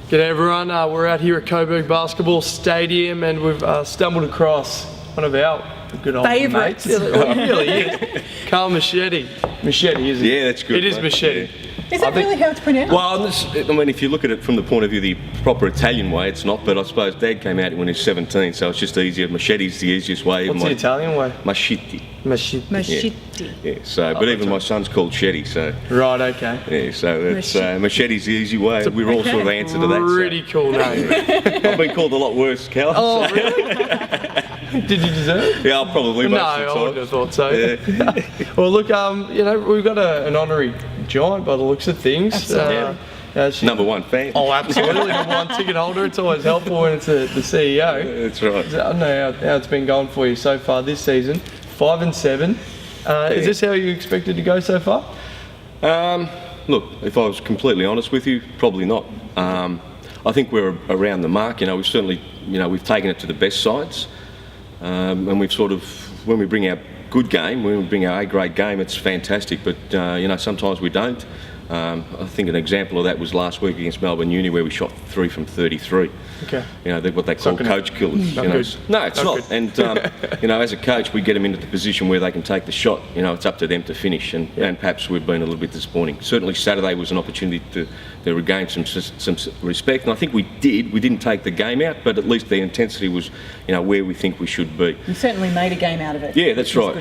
G'day everyone, we're out here at Coburg Basketball Stadium and we've stumbled across one of our good old favourites. mates. Yeah, it really is. Carl Mascitti. Mascitti, isn't it? Yeah, that's good. It is mate. Mascitti. Yeah. Is it really how it's pronounced? Well, I mean, if you look at it from the point of view, the proper Italian way, it's not. But I suppose Dad came out when he was 17, so it's just easier. Maschetti's the easiest way. What's the Italian way? Mascitti. Mascitti. Yeah. So, but even my son's called Shetty, so. Right, okay. Yeah, so it's Maschetti's the easy way. We're all sort of answer to that. Pretty cool name. I've been called a lot worse, Cal. Oh, so. really? Did you deserve it? Yeah, probably. No, I wouldn't have thought so. Yeah. Well, look, we've got an honorary giant by the looks of things. Absolutely. Number one fan. Oh, absolutely. Number one ticket holder. It's always helpful when it's the CEO. That's right. I don't know how it's been going for you so far this season. 5 and 7. Is this how you expected to go so far? Look, if I was completely honest with you, probably not. I think we're around the mark. We've certainly, we've taken it to the best sides, and we've sort of, when we bring our good game, when we bring our A-grade game, it's fantastic. But sometimes we don't. I think an example of that was last week against Melbourne Uni, where we shot 3 from 33. Okay. They're what they call coach killers. Not good. No, it's not. Good. And as a coach, we get them into the position where they can take the shot. It's up to them to finish, and perhaps we've been a little bit disappointing. Certainly, Saturday was an opportunity to regain some respect, and I think we did. We didn't take the game out, but at least the intensity was, where we think we should be. You certainly made a game out of it. Yeah, that's right.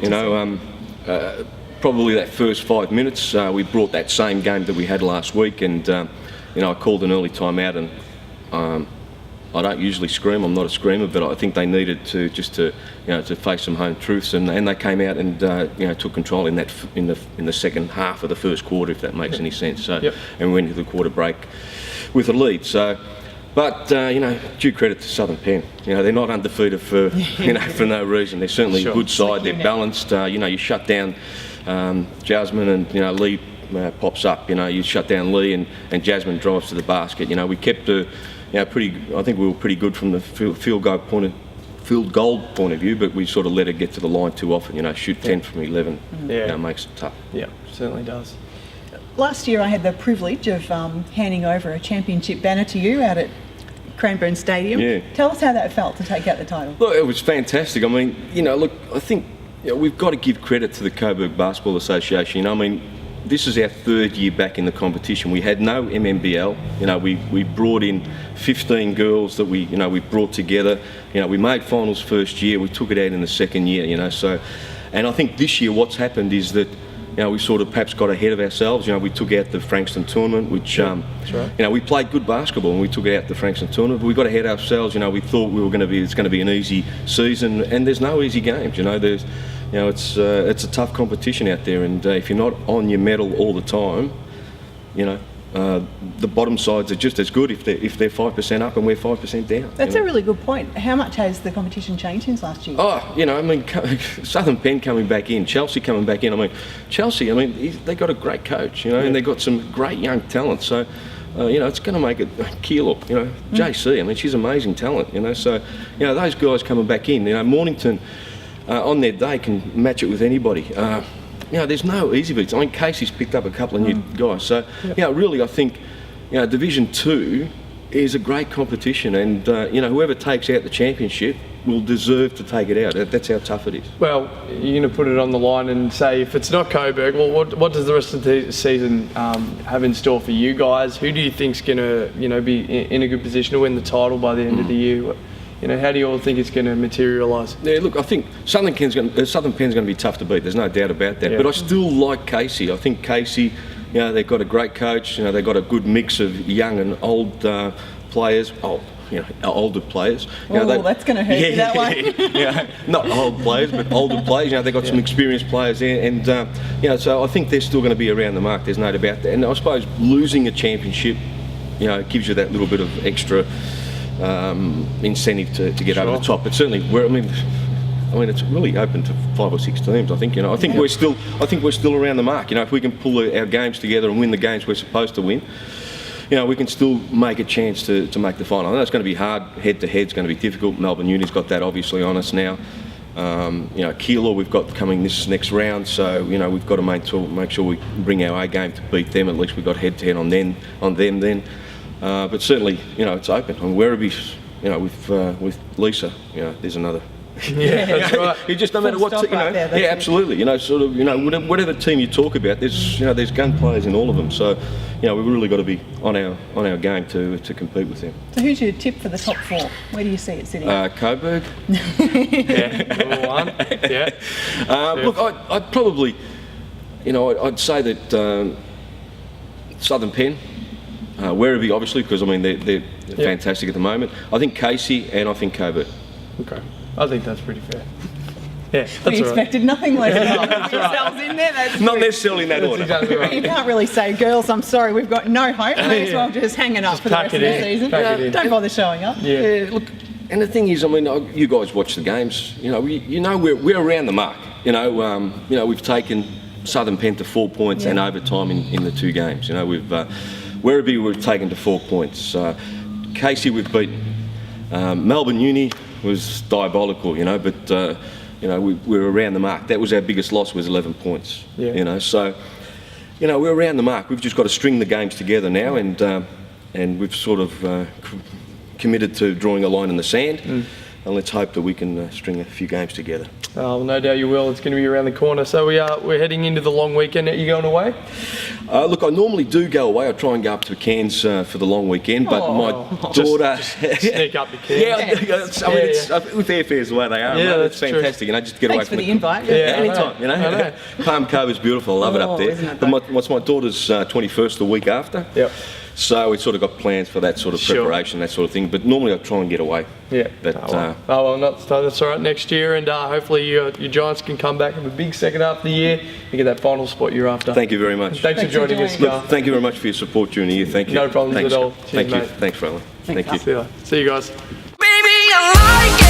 Probably that first 5 minutes, we brought that same game that we had last week, and I called an early timeout, and I don't usually scream. I'm not a screamer, but I think they needed to face some home truths, and they came out and took control in the second half of the first quarter, if that makes any sense. So, and we went into the quarter break with a lead. So. But due credit to Southern Penn. They're not undefeated for for no reason. They're certainly a good side. They're balanced. You shut down Jasmine, and Lee pops up. You shut down Lee, and Jasmine drives to the basket. We kept pretty. I think we were pretty good from the field goal point of view, but we sort of let her get to the line too often. Shoot 10 from 11. Makes it tough. Yeah, certainly does. Last year I had the privilege of handing over a championship banner to you out at Cranbourne Stadium. Yeah. Tell us how that felt to take out the title. Look, it was fantastic. I mean, I think we've got to give credit to the Coburg Basketball Association. This is our third year back in the competition. We had no MMBL. We brought in 15 girls that we brought together. We made finals first year. We took it out in the second year. So, and I think this year what's happened is that we sort of perhaps got ahead of ourselves. We took out the Frankston tournament, which that's right. We played good basketball, and we took out the Frankston tournament. But we got ahead of ourselves. We thought it's going to be an easy season, and there's no easy games. There's it's a tough competition out there, and if you're not on your medal all the time, the bottom sides are just as good if they're 5% up and we're 5% down. That's a really good point. How much has the competition changed since last year? Oh, Southern Penn coming back in, Chelsea coming back in. Chelsea, they got a great coach, and they got some great young talent. So, it's going to make it Keeler, JC. She's amazing talent, So, those guys coming back in. Mornington, on their day, can match it with anybody. There's no easy beats. Casey's picked up a couple of new guys. So, really, I think, Division 2 is a great competition, and whoever takes out the championship will deserve to take it out. That's how tough it is. Well, you're going to put it on the line and say, if it's not Coburg, well, what does the rest of the season have in store for you guys? Who do you think's going to, be in a good position to win the title by the end of the year? How do you all think it's going to materialise? Yeah, look, I think Southern Penn's going to be tough to beat. There's no doubt about that. Yeah. But I still like Casey. I think Casey, they've got a great coach. They've got a good mix of young and old players. Older players. That's going to hurt you that way. Not old players, but older players. They've got some experienced players there, and so I think they're still going to be around the mark. There's no doubt about that. And I suppose losing a championship, gives you that little bit of extra incentive to get over the top. But certainly, it's really open to 5 or 6 teams. I think I think we're still around the mark. If we can pull our games together and win the games we're supposed to win, we can still make a chance to make the final. I know it's going to be hard. Head to head is going to be difficult. Melbourne Uni's got that obviously on us now. Keilor we've got coming this next round, so we've got to make sure we bring our A game to beat them. At least we've got head to head on them then. But certainly, it's open. I mean, Werribee's, with Lisa, there's another. Yeah, that's right. You just no matter what, Full stop right there, that's yeah, it. absolutely. Whatever team you talk about, there's gun players in all of them. So, we've really got to be on our game to compete with them. So who's your tip for the top 4? Where do you see it sitting? Coburg. Yeah, number 1. Yeah. Look, I'd probably, I'd say that Southern Penn, Werribee obviously, because they're fantastic at the moment. I think Casey and I think Coburg. Okay. I think that's pretty fair. Yeah, that's We all right. expected nothing less than yourselves in there. That's Not good. necessarily in that That's order. exactly You right. can't really say, girls, I'm sorry, we've got no hope. May as well just hang it up for the pack rest of it the in. season. Pack it in. Don't bother showing up. Yeah. Yeah, look, and the thing is, you guys watch the games. We're around the mark. We've taken Southern Penn to 4 points and overtime in the 2 games. Werribee we've taken to 4 points. Casey we've beaten. Melbourne Uni was diabolical, but we're around the mark. That was our biggest loss, was 11 points. Yeah. So we're around the mark. We've just got to string the games together now, and we've sort of committed to drawing a line in the sand, and let's hope that we can string a few games together. Well, no doubt you will. It's going to be around the corner. So we're heading into the long weekend. Are you going away? Look, I normally do go away. I try and go up to Cairns for the long weekend, but my daughter... Sneak up the Cairns. With airfares the way they are, Yeah, mate, that's it's fantastic. true. Just to get away Thanks from for the invite. Yeah, Anytime, I know. Palm Cove is beautiful. I love it up there. Isn't it But my daughter's 21st the week after. Yep. So we sort of got plans for that sort of Sure. preparation, that sort of thing. But normally I try and get away. Yeah. But, That's all right next year, and hopefully your Giants can come back with a big second half of the year and get that final spot you're after. Thank you very much. Thanks for joining us, Look, Gar. thank you very much for your support during the year. Thank you. No problems Thanks. at all. Thank Cheers, you. mate. Thanks, Roland. Thank you. See you guys. Baby, I like it.